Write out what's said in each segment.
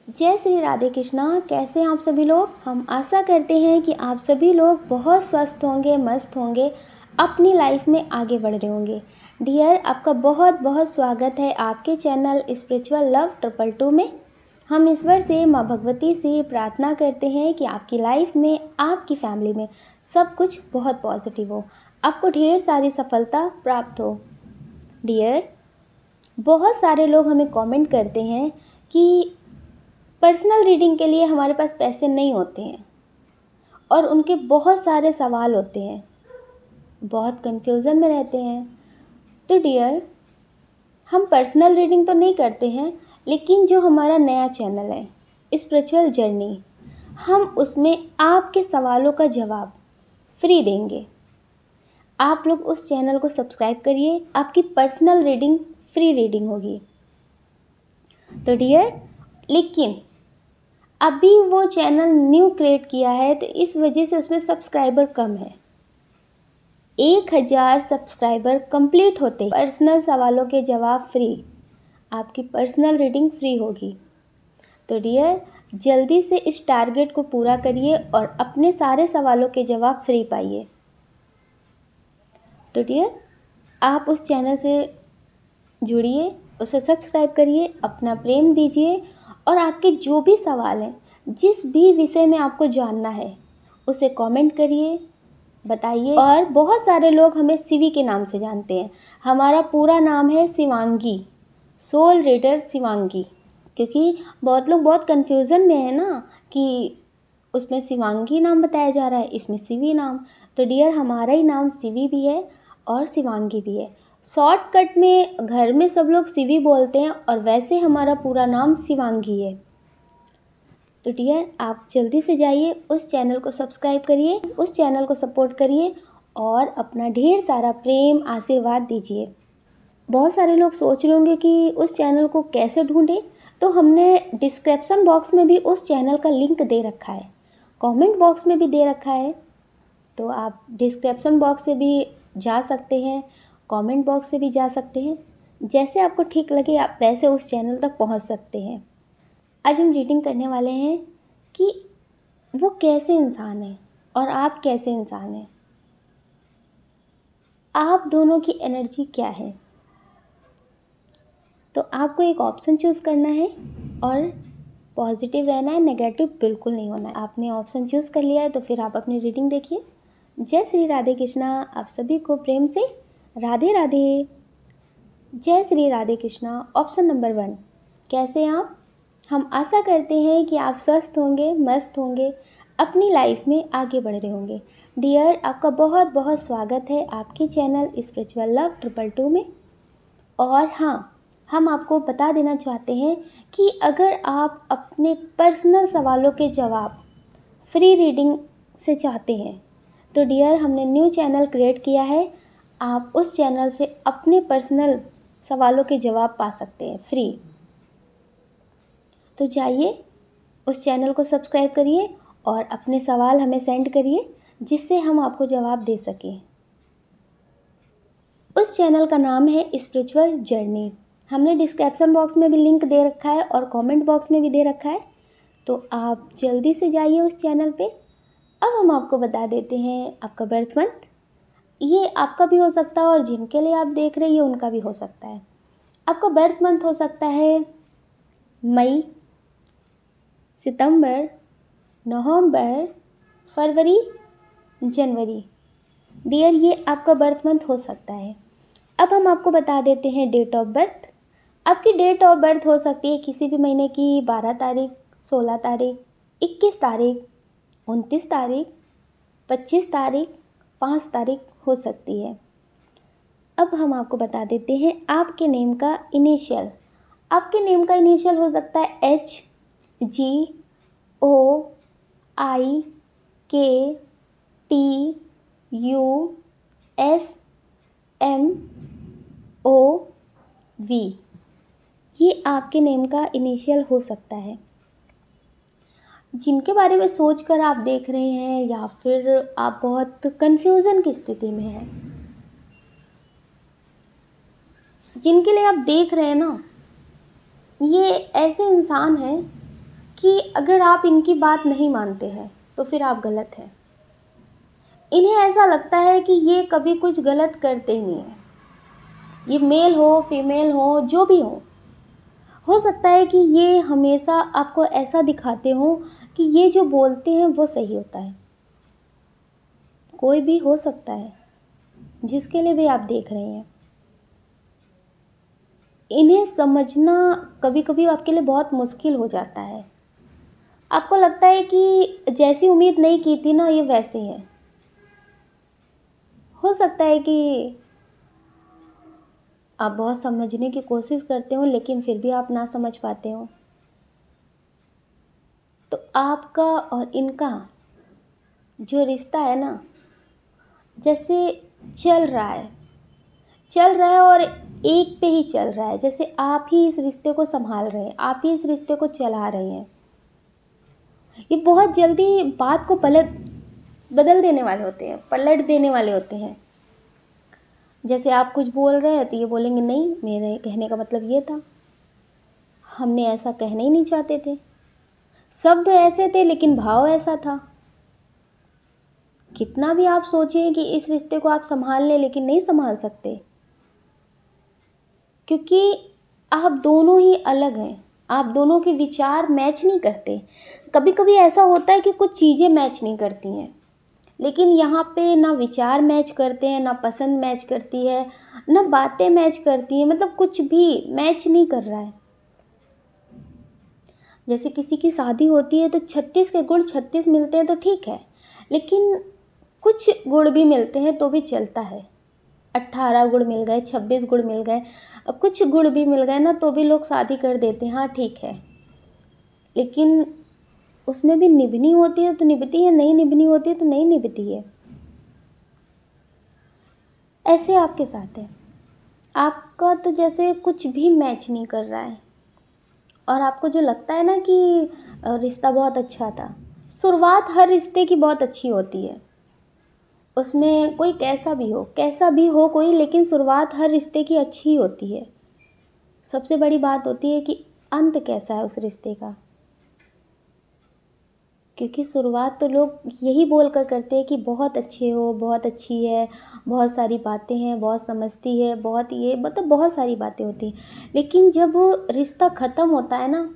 जय श्री राधे कृष्णा। कैसे हैं आप सभी लोग। हम आशा करते हैं कि आप सभी लोग बहुत स्वस्थ होंगे, मस्त होंगे, अपनी लाइफ में आगे बढ़ रहे होंगे। डियर, आपका बहुत बहुत स्वागत है आपके चैनल स्पिरिचुअल लव 222 में। हम ईश्वर से, माँ भगवती से प्रार्थना करते हैं कि आपकी लाइफ में, आपकी फैमिली में सब कुछ बहुत पॉजिटिव हो, आपको ढेर सारी सफलता प्राप्त हो। डियर, बहुत सारे लोग हमें कमेंट करते हैं कि पर्सनल रीडिंग के लिए हमारे पास पैसे नहीं होते हैं और उनके बहुत सारे सवाल होते हैं, बहुत कन्फ्यूज़न में रहते हैं। तो डियर, हम पर्सनल रीडिंग तो नहीं करते हैं, लेकिन जो हमारा नया चैनल है स्पिरिचुअल जर्नी, हम उसमें आपके सवालों का जवाब फ्री देंगे। आप लोग उस चैनल को सब्सक्राइब करिए, आपकी पर्सनल रीडिंग फ्री रीडिंग होगी। तो डियर, लेकिन अभी वो चैनल न्यू क्रिएट किया है, तो इस वजह से उसमें सब्सक्राइबर कम है। 1000 सब्सक्राइबर कंप्लीट होते पर्सनल सवालों के जवाब फ्री, आपकी पर्सनल रीडिंग फ्री होगी। तो डियर, जल्दी से इस टारगेट को पूरा करिए और अपने सारे सवालों के जवाब फ्री पाइए। तो डियर, आप उस चैनल से जुड़िए, उसे सब्सक्राइब करिए, अपना प्रेम दीजिए और आपके जो भी सवाल हैं, जिस भी विषय में आपको जानना है, उसे कमेंट करिए, बताइए। और बहुत सारे लोग हमें शिवी के नाम से जानते हैं। हमारा पूरा नाम है शिवांगी, सोल रीडर शिवांगी। क्योंकि बहुत लोग बहुत कन्फ्यूज़न में है ना कि उसमें शिवांगी नाम बताया जा रहा है, इसमें शिवी नाम। तो डियर, हमारा ही नाम शिवी भी है और शिवांगी भी है। शॉर्टकट में घर में सब लोग शिवी बोलते हैं और वैसे हमारा पूरा नाम शिवांगी है। तो डियर, आप जल्दी से जाइए, उस चैनल को सब्सक्राइब करिए, उस चैनल को सपोर्ट करिए और अपना ढेर सारा प्रेम आशीर्वाद दीजिए। बहुत सारे लोग सोच रहे होंगे कि उस चैनल को कैसे ढूंढें, तो हमने डिस्क्रिप्शन बॉक्स में भी उस चैनल का लिंक दे रखा है, कमेंट बॉक्स में भी दे रखा है। तो आप डिस्क्रिप्शन बॉक्स से भी जा सकते हैं, कमेंट बॉक्स से भी जा सकते हैं, जैसे आपको ठीक लगे आप वैसे उस चैनल तक पहुंच सकते हैं। आज हम रीडिंग करने वाले हैं कि वो कैसे इंसान है और आप कैसे इंसान हैं, आप दोनों की एनर्जी क्या है। तो आपको एक ऑप्शन चूज़ करना है और पॉजिटिव रहना है, नेगेटिव बिल्कुल नहीं होना है। आपने ऑप्शन चूज़ कर लिया है तो फिर आप अपनी रीडिंग देखिए। जय श्री राधे कृष्णा। आप सभी को प्रेम से राधे राधे। जय श्री राधे कृष्णा। ऑप्शन नंबर 1, कैसे हैं आप। हम आशा करते हैं कि आप स्वस्थ होंगे, मस्त होंगे, अपनी लाइफ में आगे बढ़ रहे होंगे। डियर, आपका बहुत बहुत स्वागत है आपके चैनल स्पिरिचुअल लव 222 में। और हाँ, हम आपको बता देना चाहते हैं कि अगर आप अपने पर्सनल सवालों के जवाब फ्री रीडिंग से चाहते हैं, तो डियर, हमने न्यू चैनल क्रिएट किया है। आप उस चैनल से अपने पर्सनल सवालों के जवाब पा सकते हैं फ्री। तो जाइए, उस चैनल को सब्सक्राइब करिए और अपने सवाल हमें सेंड करिए, जिससे हम आपको जवाब दे सकें। उस चैनल का नाम है स्पिरिचुअल जर्नी। हमने डिस्क्रिप्शन बॉक्स में भी लिंक दे रखा है और कमेंट बॉक्स में भी दे रखा है। तो आप जल्दी से जाइए उस चैनल पे। अब हम आपको बता देते हैं आपका बर्थ मंथ। ये आपका भी हो सकता है और जिनके लिए आप देख रहे हैं उनका भी हो सकता है। आपका बर्थ मंथ हो सकता है मई, सितंबर, नवंबर, फरवरी, जनवरी। डियर, ये आपका बर्थ मंथ हो सकता है। अब हम आपको बता देते हैं डेट ऑफ बर्थ। आपकी डेट ऑफ बर्थ हो सकती है किसी भी महीने की 12 तारीख, 16 तारीख, 21 तारीख, 29 तारीख, 25 तारीख, 5 तारीख हो सकती है। अब हम आपको बता देते हैं आपके नेम का इनिशियल। आपके नेम का इनिशियल हो सकता है H, G, O, I, K, T, U, S, M, O, V। ये आपके नेम का इनिशियल हो सकता है। जिनके बारे में सोचकर आप देख रहे हैं या फिर आप बहुत कन्फ्यूज़न की स्थिति में हैं, जिनके लिए आप देख रहे हैं ना, ये ऐसे इंसान हैं कि अगर आप इनकी बात नहीं मानते हैं तो फिर आप गलत हैं। इन्हें ऐसा लगता है कि ये कभी कुछ गलत करते ही नहीं हैं। ये मेल हो फीमेल हो जो भी हो सकता है कि ये हमेशा आपको ऐसा दिखाते हो कि ये जो बोलते हैं वो सही होता है। कोई भी हो सकता है जिसके लिए भी आप देख रहे हैं। इन्हें समझना कभी कभी आपके लिए बहुत मुश्किल हो जाता है। आपको लगता है कि जैसी उम्मीद नहीं की थी ना, ये वैसे ही है। हो सकता है कि आप बहुत समझने की कोशिश करते हो लेकिन फिर भी आप ना समझ पाते हो। तो आपका और इनका जो रिश्ता है ना, जैसे चल रहा है और एक पे ही चल रहा है। जैसे आप ही इस रिश्ते को संभाल रहे हैं, आप ही इस रिश्ते को चला रहे हैं। ये बहुत जल्दी बात को बदल देने वाले होते हैं, पलट देने वाले होते हैं। जैसे आप कुछ बोल रहे हैं तो ये बोलेंगे नहीं, मेरे कहने का मतलब ये था, हमने ऐसा कहना ही नहीं चाहते थे, शब्द ऐसे थे लेकिन भाव ऐसा था। कितना भी आप सोचें कि इस रिश्ते को आप संभाल लें लेकिन नहीं संभाल सकते, क्योंकि आप दोनों ही अलग हैं। आप दोनों के विचार मैच नहीं करते। कभी कभी ऐसा होता है कि कुछ चीज़ें मैच नहीं करती हैं, लेकिन यहाँ पे ना विचार मैच करते हैं, ना पसंद मैच करती है, ना बातें मैच करती हैं, मतलब कुछ भी मैच नहीं कर रहा है। जैसे किसी की शादी होती है तो 36 के गुण 36 मिलते हैं तो ठीक है, लेकिन कुछ गुण भी मिलते हैं तो भी चलता है। 18 गुण मिल गए, 26 गुण मिल गए, कुछ गुण भी मिल गए ना तो भी लोग शादी कर देते हैं, हाँ ठीक है। लेकिन उसमें भी निभनी होती है तो निभती है, नहीं निभनी होती है तो नहीं निभती है। ऐसे आपके साथ है। आपका तो जैसे कुछ भी मैच नहीं कर रहा है, और आपको जो लगता है ना कि रिश्ता बहुत अच्छा था। शुरुआत हर रिश्ते की बहुत अच्छी होती है, उसमें कोई कैसा भी हो कोई, लेकिन शुरुआत हर रिश्ते की अच्छी होती है। सबसे बड़ी बात होती है कि अंत कैसा है उस रिश्ते का, क्योंकि शुरुआत तो लोग यही बोल कर करते हैं कि बहुत अच्छे हो, बहुत अच्छी है, बहुत सारी बातें हैं, बहुत समझती है, बहुत ये, मतलब बहुत सारी बातें होती हैं। लेकिन जब रिश्ता ख़त्म होता है ना,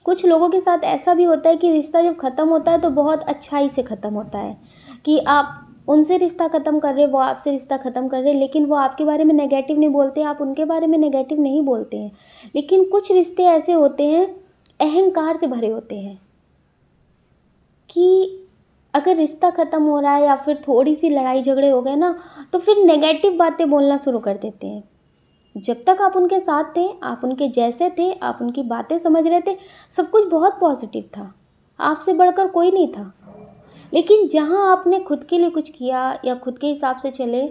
कुछ लोगों के साथ ऐसा भी होता है कि रिश्ता जब ख़त्म होता है तो बहुत अच्छाई से ख़त्म होता है, कि आप उनसे रिश्ता ख़त्म कर रहे, वो आपसे रिश्ता ख़त्म कर रहे, लेकिन वो आपके बारे में नेगेटिव नहीं बोलते, आप उनके बारे में नेगेटिव नहीं बोलते हैं। लेकिन कुछ रिश्ते ऐसे होते हैं, अहंकार से भरे होते हैं, कि अगर रिश्ता ख़त्म हो रहा है या फिर थोड़ी सी लड़ाई झगड़े हो गए ना, तो फिर नेगेटिव बातें बोलना शुरू कर देते हैं। जब तक आप उनके साथ थे, आप उनके जैसे थे, आप उनकी बातें समझ रहे थे, सब कुछ बहुत पॉजिटिव था, आपसे बढ़कर कोई नहीं था। लेकिन जहाँ आपने खुद के लिए कुछ किया या खुद के हिसाब से चले,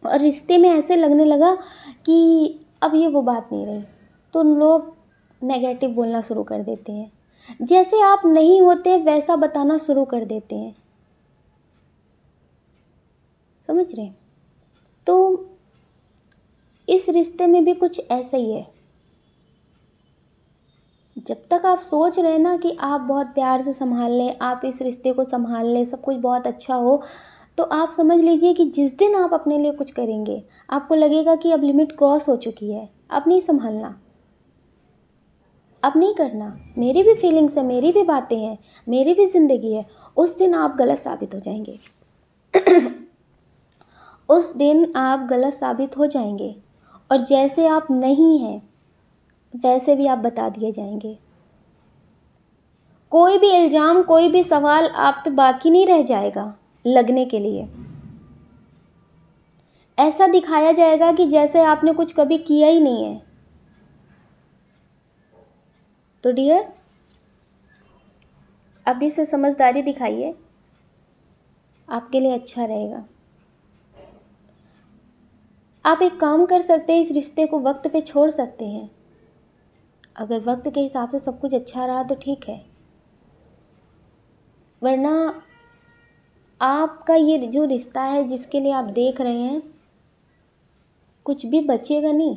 और रिश्ते में ऐसे लगने लगा कि अब ये वो बात नहीं रही, तो उन लोग नेगेटिव बोलना शुरू कर देते हैं। जैसे आप नहीं होते वैसा बताना शुरू कर देते हैं। समझ रहे हैं? तो इस रिश्ते में भी कुछ ऐसा ही है। जब तक आप सोच रहे हैं ना कि आप बहुत प्यार से संभाल लें, आप इस रिश्ते को संभाल लें, सब कुछ बहुत अच्छा हो, तो आप समझ लीजिए कि जिस दिन आप अपने लिए कुछ करेंगे, आपको लगेगा कि अब लिमिट क्रॉस हो चुकी है, अब नहीं संभालना, अब नहीं करना, मेरी भी फीलिंग्स है, मेरी भी बातें हैं, मेरी भी ज़िंदगी है, उस दिन आप गलत साबित हो जाएंगे। उस दिन आप गलत साबित हो जाएंगे, और जैसे आप नहीं हैं वैसे भी आप बता दिए जाएंगे। कोई भी इल्ज़ाम, कोई भी सवाल आप पे बाकी नहीं रह जाएगा लगने के लिए। ऐसा दिखाया जाएगा कि जैसे आपने कुछ कभी किया ही नहीं है। तो डियर, अभी से समझदारी दिखाइए, आपके लिए अच्छा रहेगा। आप एक काम कर सकते हैं, इस रिश्ते को वक्त पे छोड़ सकते हैं। अगर वक्त के हिसाब से सब कुछ अच्छा रहा तो ठीक है, वरना आपका ये जो रिश्ता है जिसके लिए आप देख रहे हैं, कुछ भी बचेगा नहीं,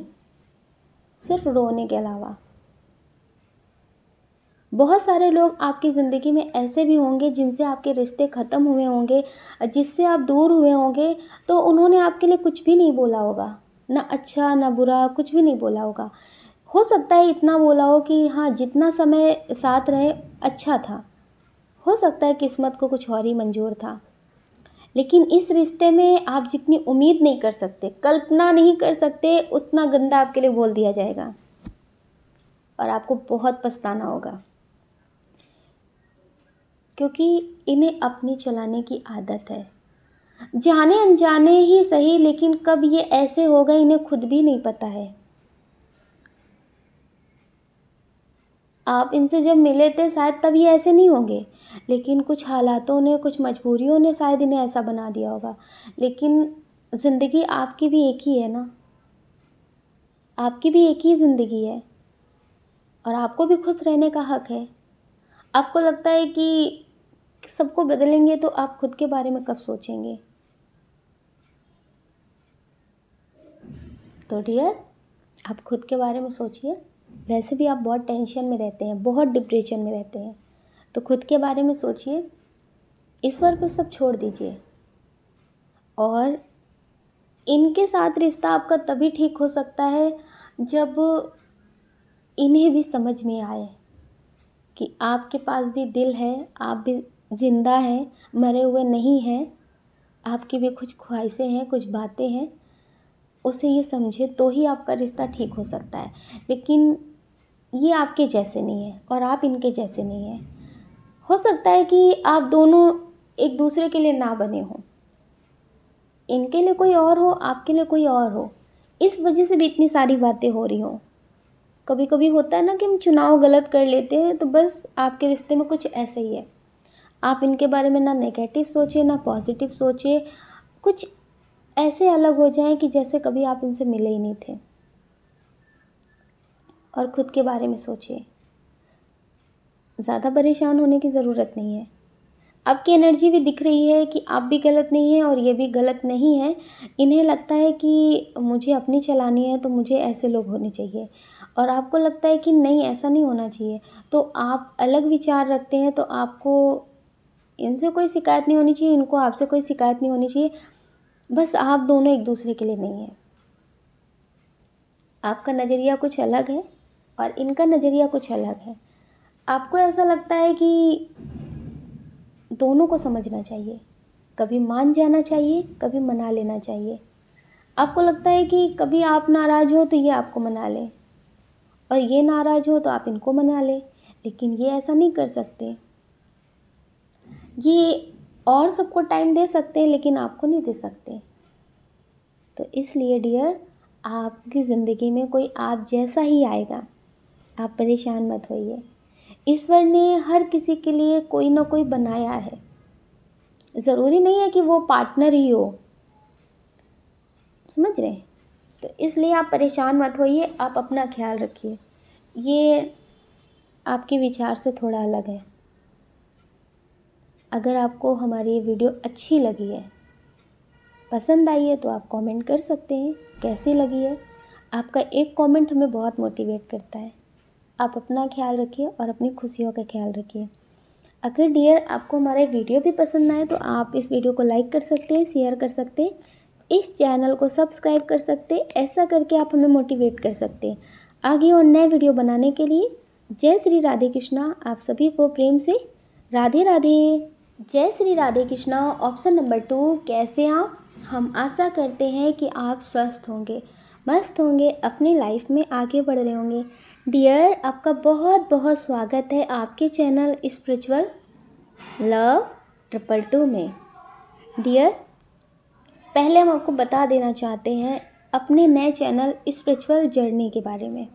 सिर्फ रोने के अलावा। बहुत सारे लोग आपकी ज़िंदगी में ऐसे भी होंगे जिनसे आपके रिश्ते ख़त्म हुए होंगे, जिससे आप दूर हुए होंगे, तो उन्होंने आपके लिए कुछ भी नहीं बोला होगा, ना अच्छा ना बुरा, कुछ भी नहीं बोला होगा। हो सकता है इतना बोला हो कि हाँ, जितना समय साथ रहे अच्छा था। हो सकता है किस्मत को कुछ और ही मंजूर था। लेकिन इस रिश्ते में आप जितनी उम्मीद नहीं कर सकते, कल्पना नहीं कर सकते, उतना गंदा आपके लिए बोल दिया जाएगा और आपको बहुत पछताना होगा, क्योंकि इन्हें अपनी चलाने की आदत है। जाने अनजाने ही सही, लेकिन कब ये ऐसे होगा इन्हें खुद भी नहीं पता है। आप इनसे जब मिले थे शायद तब ये ऐसे नहीं होंगे, लेकिन कुछ हालातों ने, कुछ मजबूरियों ने शायद इन्हें ऐसा बना दिया होगा। लेकिन ज़िंदगी आपकी भी एक ही है ना, आपकी भी एक ही ज़िंदगी है और आपको भी खुश रहने का हक है। आपको लगता है कि सबको बदलेंगे, तो आप खुद के बारे में कब सोचेंगे? तो डियर, आप खुद के बारे में सोचिए। वैसे भी आप बहुत टेंशन में रहते हैं, बहुत डिप्रेशन में रहते हैं, तो खुद के बारे में सोचिए। ईश्वर पर सब छोड़ दीजिए और इनके साथ रिश्ता आपका तभी ठीक हो सकता है जब इन्हें भी समझ में आए कि आपके पास भी दिल है, आप भी ज़िंदा हैं, मरे हुए नहीं हैं, आपकी भी कुछ ख्वाहिशें हैं, कुछ बातें हैं। उसे ये समझे तो ही आपका रिश्ता ठीक हो सकता है। लेकिन ये आपके जैसे नहीं है और आप इनके जैसे नहीं हैं। हो सकता है कि आप दोनों एक दूसरे के लिए ना बने हों, इनके लिए कोई और हो, आपके लिए कोई और हो, इस वजह से भी इतनी सारी बातें हो रही हों। कभी कभी होता है ना कि हम चुनाव गलत कर लेते हैं, तो बस आपके रिश्ते में कुछ ऐसे ही है। आप इनके बारे में ना नेगेटिव सोचिए ना पॉजिटिव सोचिए, कुछ ऐसे अलग हो जाएं कि जैसे कभी आप इनसे मिले ही नहीं थे। और खुद के बारे में सोचिए, ज़्यादा परेशान होने की ज़रूरत नहीं है। आपकी एनर्जी भी दिख रही है कि आप भी गलत नहीं हैं और ये भी गलत नहीं है। इन्हें लगता है कि मुझे अपनी चलानी है, तो मुझे ऐसे लोग होने चाहिए, और आपको लगता है कि नहीं, ऐसा नहीं होना चाहिए। तो आप अलग विचार रखते हैं, तो आपको इनसे कोई शिकायत नहीं होनी चाहिए, इनको आपसे कोई शिकायत नहीं होनी चाहिए। बस आप दोनों एक दूसरे के लिए नहीं हैं। आपका नज़रिया कुछ अलग है और इनका नज़रिया कुछ अलग है। आपको ऐसा लगता है कि दोनों को समझना चाहिए, कभी मान जाना चाहिए, कभी मना लेना चाहिए। आपको लगता है कि कभी आप नाराज़ हो तो ये आपको मना लें, और ये नाराज़ हो तो आप इनको मना लें, लेकिन ये ऐसा नहीं कर सकते। ये और सबको टाइम दे सकते हैं, लेकिन आपको नहीं दे सकते। तो इसलिए डियर, आपकी ज़िंदगी में कोई आप जैसा ही आएगा, आप परेशान मत होइए। ईश्वर ने हर किसी के लिए कोई ना कोई बनाया है। ज़रूरी नहीं है कि वो पार्टनर ही हो, समझ रहे हैं? तो इसलिए आप परेशान मत होइए, आप अपना ख्याल रखिए। ये आपके विचार से थोड़ा अलग है। अगर आपको हमारी ये वीडियो अच्छी लगी है, पसंद आई है, तो आप कमेंट कर सकते हैं कैसी लगी है। आपका एक कमेंट हमें बहुत मोटिवेट करता है। आप अपना ख्याल रखिए और अपनी खुशियों का ख्याल रखिए। अगर डियर आपको हमारा वीडियो भी पसंद आए, तो आप इस वीडियो को लाइक कर सकते हैं, शेयर कर सकते हैं, इस चैनल को सब्सक्राइब कर सकते हैं। ऐसा करके आप हमें मोटिवेट कर सकते हैं आगे और नए वीडियो बनाने के लिए। जय श्री राधे कृष्णा। आप सभी को प्रेम से राधे राधे। जय श्री राधे कृष्णा। ऑप्शन नंबर 2, कैसे आप? हम आशा करते हैं कि आप स्वस्थ होंगे, मस्त होंगे, अपनी लाइफ में आगे बढ़ रहे होंगे। डियर, आपका बहुत बहुत स्वागत है आपके चैनल स्पिरिचुअल लव 222 में। डियर, पहले हम आपको बता देना चाहते हैं अपने नए चैनल स्पिरिचुअल जर्नी के बारे में।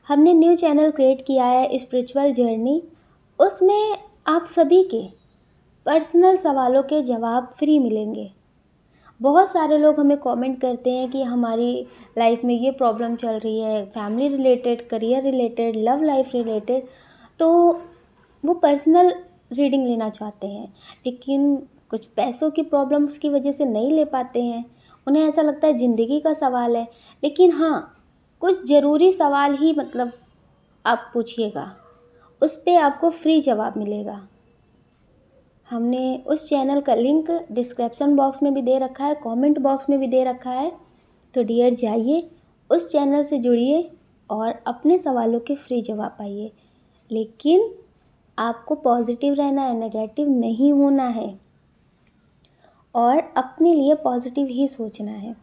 हमने न्यू चैनल क्रिएट किया है स्पिरिचुअल जर्नी। उसमें आप सभी के पर्सनल सवालों के जवाब फ्री मिलेंगे। बहुत सारे लोग हमें कमेंट करते हैं कि हमारी लाइफ में ये प्रॉब्लम चल रही है, family related, career related, love life related, तो वो पर्सनल रीडिंग लेना चाहते हैं, लेकिन कुछ पैसों की प्रॉब्लम्स की वजह से नहीं ले पाते हैं। उन्हें ऐसा लगता है ज़िंदगी का सवाल है, लेकिन हाँ, कुछ ज़रूरी सवाल ही मतलब आप पूछिएगा, उस पे आपको फ्री जवाब मिलेगा। हमने उस चैनल का लिंक डिस्क्रिप्शन बॉक्स में भी दे रखा है, कमेंट बॉक्स में भी दे रखा है। तो डियर जाइए, उस चैनल से जुड़िए और अपने सवालों के फ्री जवाब पाइए। लेकिन आपको पॉजिटिव रहना है, नेगेटिव नहीं होना है और अपने लिए पॉजिटिव ही सोचना है।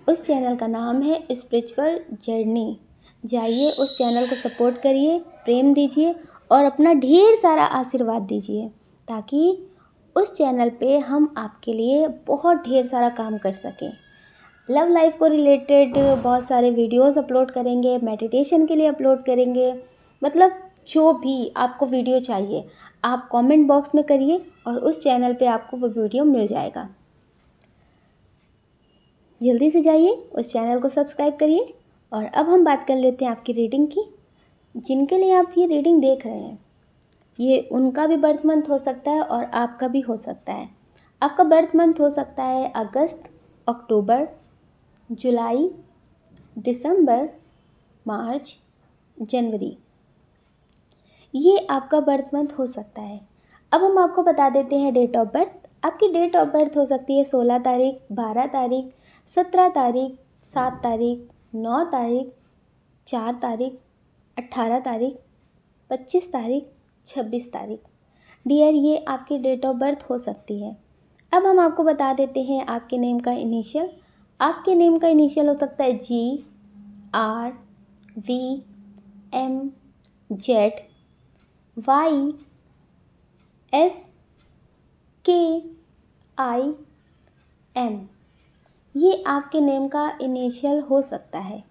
उस चैनल का नाम है स्पिरिचुअल जर्नी। जाइए, उस चैनल को सपोर्ट करिए, प्रेम दीजिए और अपना ढेर सारा आशीर्वाद दीजिए, ताकि उस चैनल पे हम आपके लिए बहुत ढेर सारा काम कर सकें। लव लाइफ को रिलेटेड बहुत सारे वीडियोस अपलोड करेंगे, मेडिटेशन के लिए अपलोड करेंगे, मतलब जो भी आपको वीडियो चाहिए आप कमेंट बॉक्स में करिए और उस चैनल पे आपको वो वीडियो मिल जाएगा। जल्दी से जाइए, उस चैनल को सब्सक्राइब करिए। और अब हम बात कर लेते हैं आपकी रीडिंग की। जिनके लिए आप ये रीडिंग देख रहे हैं, ये उनका भी बर्थ मंथ हो सकता है और आपका भी हो सकता है। आपका बर्थ मंथ हो सकता है अगस्त, अक्टूबर, जुलाई, दिसंबर, मार्च, जनवरी। ये आपका बर्थ मंथ हो सकता है। अब हम आपको बता देते हैं डेट ऑफ बर्थ। आपकी डेट ऑफ बर्थ हो सकती है 16 तारीख, 12 तारीख, 17 तारीख, 7 तारीख, 9 तारीख, 4 तारीख, 18 तारीख, 25 तारीख, 26 तारीख। डियर, ये आपकी डेट ऑफ बर्थ हो सकती है। अब हम आपको बता देते हैं आपके नेम का इनिशियल। आपके नेम का इनिशियल हो सकता है G, R, V, M, Z, Y, S, K, I, M। ये आपके नेम का इनिशियल हो सकता है।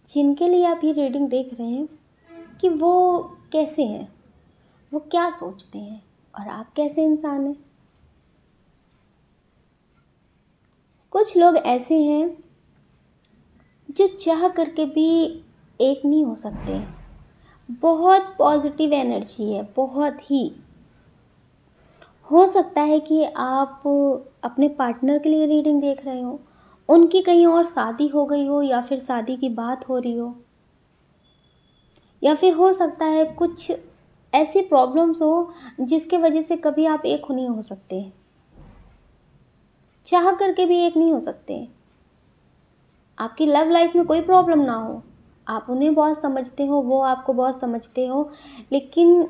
जिनके लिए आप ये रीडिंग देख रहे हैं कि वो कैसे हैं, वो क्या सोचते हैं और आप कैसे इंसान हैं। कुछ लोग ऐसे हैं जो चाह करके भी एक नहीं हो सकते। बहुत पॉजिटिव एनर्जी है, बहुत ही। हो सकता है कि आप अपने पार्टनर के लिए रीडिंग देख रहे हो, उनकी कहीं और शादी हो गई हो या फिर शादी की बात हो रही हो, या फिर हो सकता है कुछ ऐसी प्रॉब्लम्स हो जिसके वजह से कभी आप एक नहीं हो सकते, चाह करके भी एक नहीं हो सकते। आपकी लव लाइफ में कोई प्रॉब्लम ना हो, आप उन्हें बहुत समझते हो, वो आपको बहुत समझते हो, लेकिन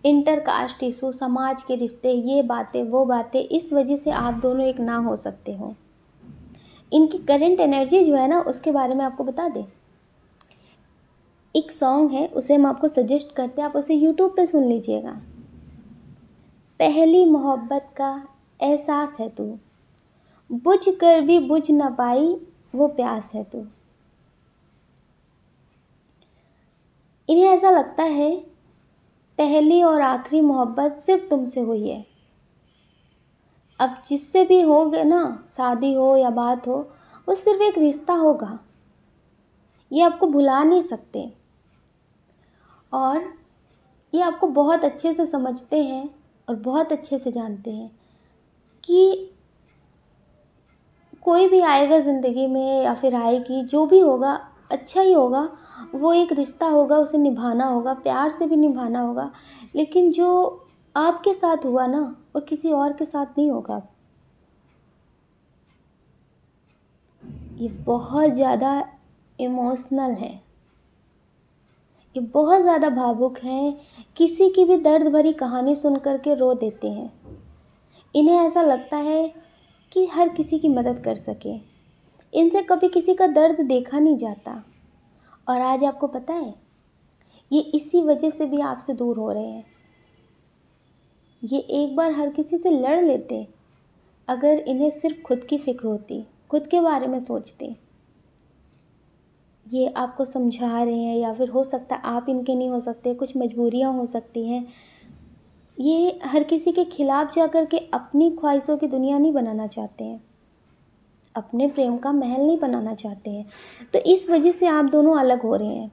इंटरकास्ट इशू, समाज के रिश्ते, ये बातें वो बातें, इस वजह से आप दोनों एक ना हो सकते हो। इनकी करंट एनर्जी जो है ना, उसके बारे में आपको बता दें। एक सॉन्ग है, उसे हम आपको सजेस्ट करते हैं, आप उसे यूट्यूब पे सुन लीजिएगा। पहली मोहब्बत का एहसास है तू, बुझ कर भी बुझ ना पाई वो प्यास है तू। इन्हें ऐसा लगता है पहली और आखिरी मोहब्बत सिर्फ तुमसे हुई है। अब जिससे भी होगे ना, शादी हो या बात हो, वो सिर्फ एक रिश्ता होगा, ये आपको भुला नहीं सकते। और ये आपको बहुत अच्छे से समझते हैं और बहुत अच्छे से जानते हैं कि कोई भी आएगा ज़िंदगी में या फिर आएगी, जो भी होगा अच्छा ही होगा। वो एक रिश्ता होगा, उसे निभाना होगा, प्यार से भी निभाना होगा। लेकिन जो आपके साथ हुआ ना, वो किसी और के साथ नहीं होगा। ये बहुत ज़्यादा इमोशनल है, ये बहुत ज़्यादा भावुक हैं, किसी की भी दर्द भरी कहानी सुन कर के रो देते हैं। इन्हें ऐसा लगता है कि हर किसी की मदद कर सके, इनसे कभी किसी का दर्द देखा नहीं जाता। और आज आपको पता है, ये इसी वजह से भी आपसे दूर हो रहे हैं। ये एक बार हर किसी से लड़ लेते अगर इन्हें सिर्फ खुद की फिक्र होती, खुद के बारे में सोचते। ये आपको समझा रहे हैं, या फिर हो सकता है आप इनके नहीं हो सकते, कुछ मजबूरियां हो सकती हैं। ये हर किसी के खिलाफ जा कर के अपनी ख्वाहिशों की दुनिया नहीं बनाना चाहते हैं, अपने प्रेम का महल नहीं बनाना चाहते हैं। तो इस वजह से आप दोनों अलग हो रहे हैं।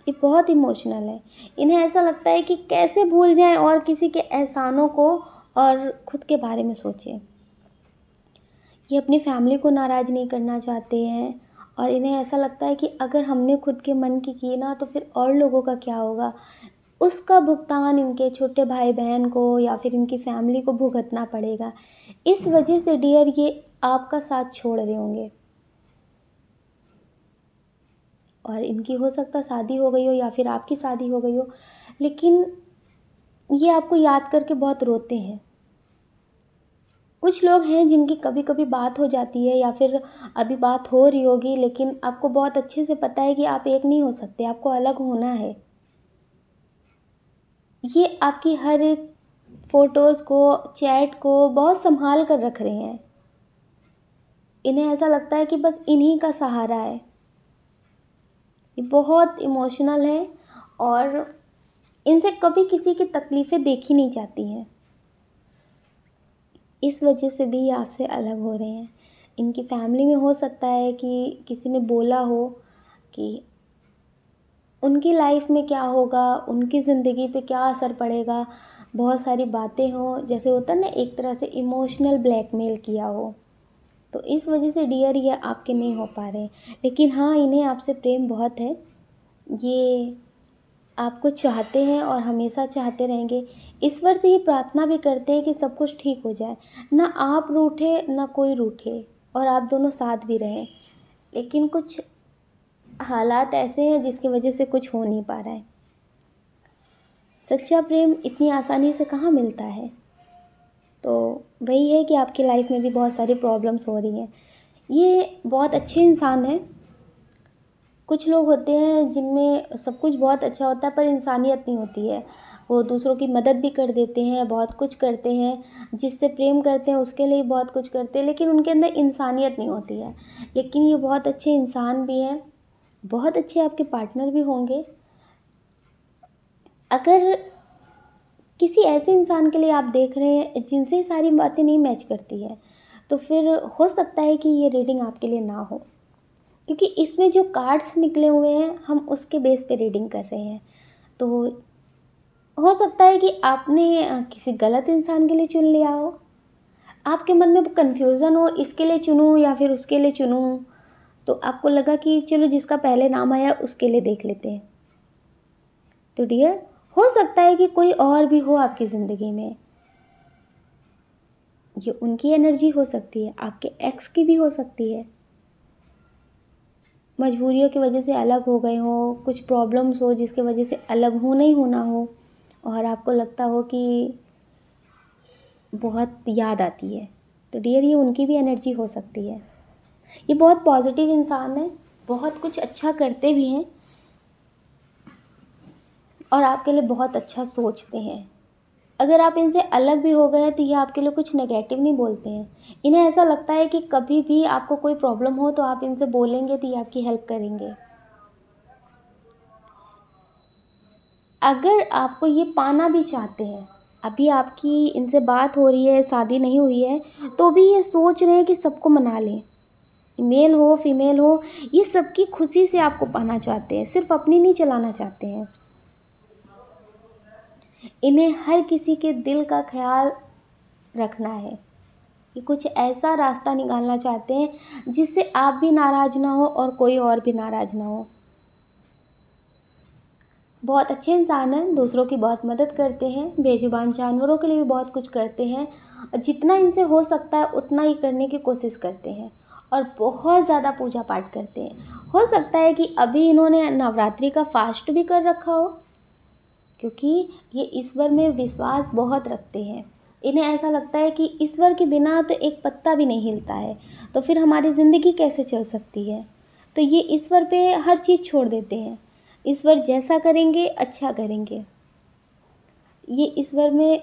ये बहुत इमोशनल है। इन्हें ऐसा लगता है कि कैसे भूल जाएं और किसी के एहसानों को और खुद के बारे में सोचें। ये अपनी फैमिली को नाराज़ नहीं करना चाहते हैं और इन्हें ऐसा लगता है कि अगर हमने खुद के मन की ना तो फिर और लोगों का क्या होगा? उसका भुगतान इनके छोटे भाई-बहन को या फिर इनकी फैमिली को भुगतना पड़ेगा। इस वजह से डियर ये आपका साथ छोड़ रहे होंगे। और इनकी हो सकता है शादी हो गई हो या फिर आपकी शादी हो गई हो, लेकिन ये आपको याद करके बहुत रोते हैं। कुछ लोग हैं जिनकी कभी-कभी बात हो जाती है या फिर अभी बात हो रही होगी, लेकिन आपको बहुत अच्छे से पता है कि आप एक नहीं हो सकते, आपको अलग होना है। ये आपकी हर एक फ़ोटोज़ को, चैट को बहुत सँभाल कर रख रहे हैं। इन्हें ऐसा लगता है कि बस इन्हीं का सहारा है। ये बहुत इमोशनल है और इनसे कभी किसी की तकलीफ़ें देखी नहीं जाती हैं। इस वजह से भी ये आपसे अलग हो रहे हैं। इनकी फैमिली में हो सकता है कि किसी ने बोला हो कि उनकी लाइफ़ में क्या होगा, उनकी ज़िंदगी पे क्या असर पड़ेगा, बहुत सारी बातें हों, जैसे होता है ना एक तरह से इमोशनल ब्लैकमेल किया हो। तो इस वजह से डियर ये आपके नहीं हो पा रहे हैं। लेकिन हाँ, इन्हें आपसे प्रेम बहुत है। ये आपको चाहते हैं और हमेशा चाहते रहेंगे। ईश्वर से ये प्रार्थना भी करते हैं कि सब कुछ ठीक हो जाए। ना आप रूठे, ना कोई रूठे और आप दोनों साथ भी रहें। लेकिन कुछ हालात ऐसे हैं जिसकी वजह से कुछ हो नहीं पा रहा है। सच्चा प्रेम इतनी आसानी से कहाँ मिलता है। तो वही है कि आपकी लाइफ में भी बहुत सारी प्रॉब्लम्स हो रही हैं। ये बहुत अच्छे इंसान हैं। कुछ लोग होते हैं जिनमें सब कुछ बहुत अच्छा होता है पर इंसानियत नहीं होती है। वो दूसरों की मदद भी कर देते हैं, बहुत कुछ करते हैं, जिससे प्रेम करते हैं उसके लिए बहुत कुछ करते हैं, लेकिन उनके अंदर इंसानियत नहीं होती है। लेकिन ये बहुत अच्छे इंसान भी हैं, बहुत अच्छे आपके पार्टनर भी होंगे। अगर किसी ऐसे इंसान के लिए आप देख रहे हैं जिनसे ये सारी बातें नहीं मैच करती है, तो फिर हो सकता है कि ये रीडिंग आपके लिए ना हो। क्योंकि इसमें जो कार्ड्स निकले हुए हैं हम उसके बेस पे रीडिंग कर रहे हैं। तो हो सकता है कि आपने किसी गलत इंसान के लिए चुन लिया हो। आपके मन में कन्फ्यूज़न हो इसके लिए चुनूँ या फिर उसके लिए चुनूँ। तो आपको लगा कि चलो जिसका पहले नाम आया उसके लिए देख लेते हैं। तो डियर हो सकता है कि कोई और भी हो आपकी ज़िंदगी में। ये उनकी एनर्जी हो सकती है, आपके एक्स की भी हो सकती है। मजबूरियों की वजह से अलग हो गए हों, कुछ प्रॉब्लम्स हो जिसकी वजह से अलग होना ही होना हो और आपको लगता हो कि बहुत याद आती है। तो डियर ये उनकी भी एनर्जी हो सकती है। ये बहुत पॉजिटिव इंसान है, बहुत कुछ अच्छा करते भी हैं और आपके लिए बहुत अच्छा सोचते हैं। अगर आप इनसे अलग भी हो गए हैं तो ये आपके लिए कुछ नेगेटिव नहीं बोलते हैं। इन्हें ऐसा लगता है कि कभी भी आपको कोई प्रॉब्लम हो तो आप इनसे बोलेंगे तो ये आपकी हेल्प करेंगे। अगर आपको ये पाना भी चाहते हैं, अभी आपकी इनसे बात हो रही है, शादी नहीं हुई है, तो भी ये सोच रहे हैं कि सबको मना लें। मेल हो, फीमेल हो, ये सबकी खुशी से आपको पाना चाहते हैं, सिर्फ़ अपनी नहीं चलाना चाहते हैं। इन्हें हर किसी के दिल का ख़्याल रखना है। ये कुछ ऐसा रास्ता निकालना चाहते हैं जिससे आप भी नाराज़ ना हो और कोई और भी नाराज़ ना हो। बहुत अच्छे इंसान हैं, दूसरों की बहुत मदद करते हैं, बेज़ुबान जानवरों के लिए भी बहुत कुछ करते हैं। जितना इनसे हो सकता है उतना ही करने की कोशिश करते हैं और बहुत ज़्यादा पूजा पाठ करते हैं। हो सकता है कि अभी इन्होंने नवरात्रि का फास्ट भी कर रखा हो, क्योंकि ये ईश्वर में विश्वास बहुत रखते हैं। इन्हें ऐसा लगता है कि ईश्वर के बिना तो एक पत्ता भी नहीं हिलता है, तो फिर हमारी ज़िंदगी कैसे चल सकती है। तो ये ईश्वर पे हर चीज़ छोड़ देते हैं। ईश्वर जैसा करेंगे अच्छा करेंगे। ये ईश्वर में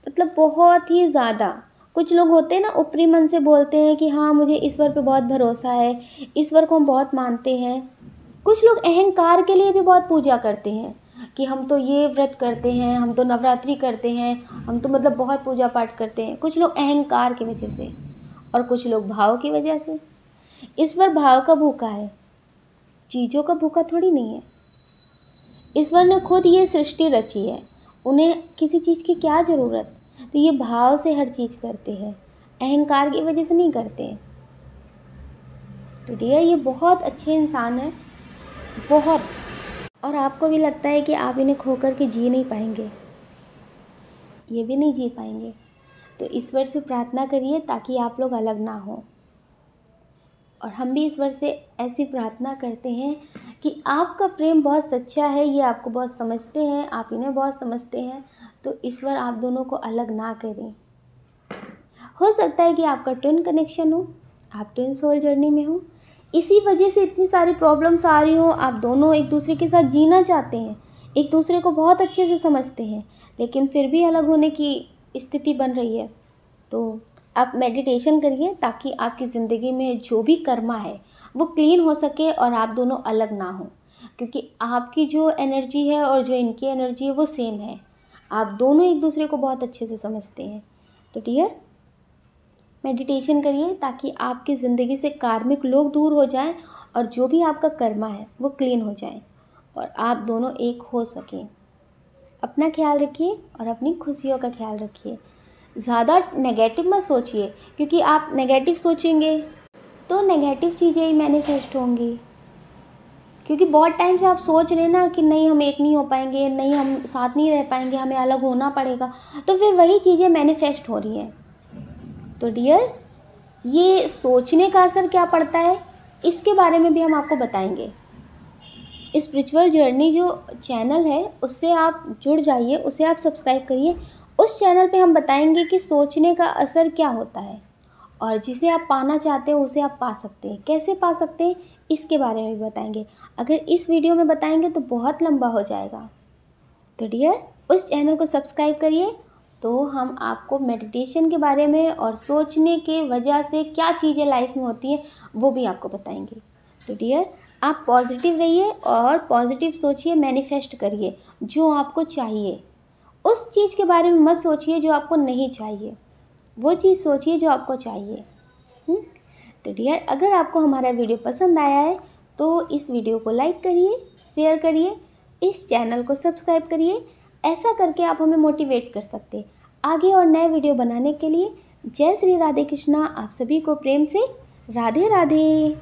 मतलब बहुत ही ज़्यादा कुछ लोग होते हैं ना ऊपरी मन से बोलते हैं कि हाँ मुझे ईश्वर पे बहुत भरोसा है, ईश्वर को हम बहुत मानते हैं। कुछ लोग अहंकार के लिए भी बहुत पूजा करते हैं कि हम तो ये व्रत करते हैं, हम तो नवरात्रि करते हैं, हम तो मतलब बहुत पूजा पाठ करते हैं। कुछ लोग अहंकार की वजह से और कुछ लोग भाव की वजह से। ईश्वर भाव का भूखा है, चीज़ों का भूखा थोड़ी नहीं है। ईश्वर ने खुद ये सृष्टि रची है, उन्हें किसी चीज़ की क्या ज़रूरत। तो ये भाव से हर चीज़ करते हैं, अहंकार की वजह से नहीं करते हैं। तो डियर ये बहुत अच्छे इंसान हैं, बहुत। और आपको भी लगता है कि आप इन्हें खो कर के जी नहीं पाएंगे, ये भी नहीं जी पाएंगे। तो ईश्वर से प्रार्थना करिए ताकि आप लोग अलग ना हो। और हम भी ईश्वर से ऐसी प्रार्थना करते हैं कि आपका प्रेम बहुत सच्चा है, ये आपको बहुत समझते हैं, आप इन्हें बहुत समझते हैं, तो ईश्वर आप दोनों को अलग ना करें। हो सकता है कि आपका ट्विन कनेक्शन हो, आप ट्विन सोल जर्नी में हो, इसी वजह से इतनी सारी प्रॉब्लम्स आ रही हो। आप दोनों एक दूसरे के साथ जीना चाहते हैं, एक दूसरे को बहुत अच्छे से समझते हैं, लेकिन फिर भी अलग होने की स्थिति बन रही है। तो आप मेडिटेशन करिए ताकि आपकी ज़िंदगी में जो भी कर्मा है वो क्लीन हो सके और आप दोनों अलग ना हो, क्योंकि आपकी जो एनर्जी है और जो इनकी एनर्जी है वो सेम है। आप दोनों एक दूसरे को बहुत अच्छे से समझते हैं। तो डियर मेडिटेशन करिए ताकि आपकी ज़िंदगी से कार्मिक लोग दूर हो जाएं और जो भी आपका कर्मा है वो क्लीन हो जाए और आप दोनों एक हो सकें। अपना ख्याल रखिए और अपनी खुशियों का ख्याल रखिए। ज़्यादा नेगेटिव मत सोचिए, क्योंकि आप नेगेटिव सोचेंगे तो नेगेटिव चीज़ें ही मैनिफेस्ट होंगी। क्योंकि बहुत टाइम से आप सोच रहे ना कि नहीं हम एक नहीं हो पाएंगे, नहीं हम साथ नहीं रह पाएंगे, हमें अलग होना पड़ेगा, तो फिर वही चीज़ें मैनिफेस्ट हो रही हैं। तो डियर ये सोचने का असर क्या पड़ता है इसके बारे में भी हम आपको बताएंगे। स्पिरिचुअल जर्नी जो चैनल है उससे आप जुड़ जाइए, उसे आप सब्सक्राइब करिए। उस चैनल पे हम बताएंगे कि सोचने का असर क्या होता है और जिसे आप पाना चाहते हो उसे आप पा सकते हैं। कैसे पा सकते हैं इसके बारे में भी बताएंगे। अगर इस वीडियो में बताएंगे तो बहुत लंबा हो जाएगा। तो डियर उस चैनल को सब्सक्राइब करिए, तो हम आपको मेडिटेशन के बारे में और सोचने के वजह से क्या चीज़ें लाइफ में होती हैं वो भी आपको बताएंगे। तो डियर आप पॉजिटिव रहिए और पॉजिटिव सोचिए, मैनिफेस्ट करिए जो आपको चाहिए। उस चीज़ के बारे में मत सोचिए जो आपको नहीं चाहिए, वो चीज़ सोचिए जो आपको चाहिए। तो डियर अगर आपको हमारा वीडियो पसंद आया है तो इस वीडियो को लाइक करिए, शेयर करिए, इस चैनल को सब्सक्राइब करिए। ऐसा करके आप हमें मोटिवेट कर सकते हैं आगे और नए वीडियो बनाने के लिए। जय श्री राधे कृष्णा। आप सभी को प्रेम से राधे राधे।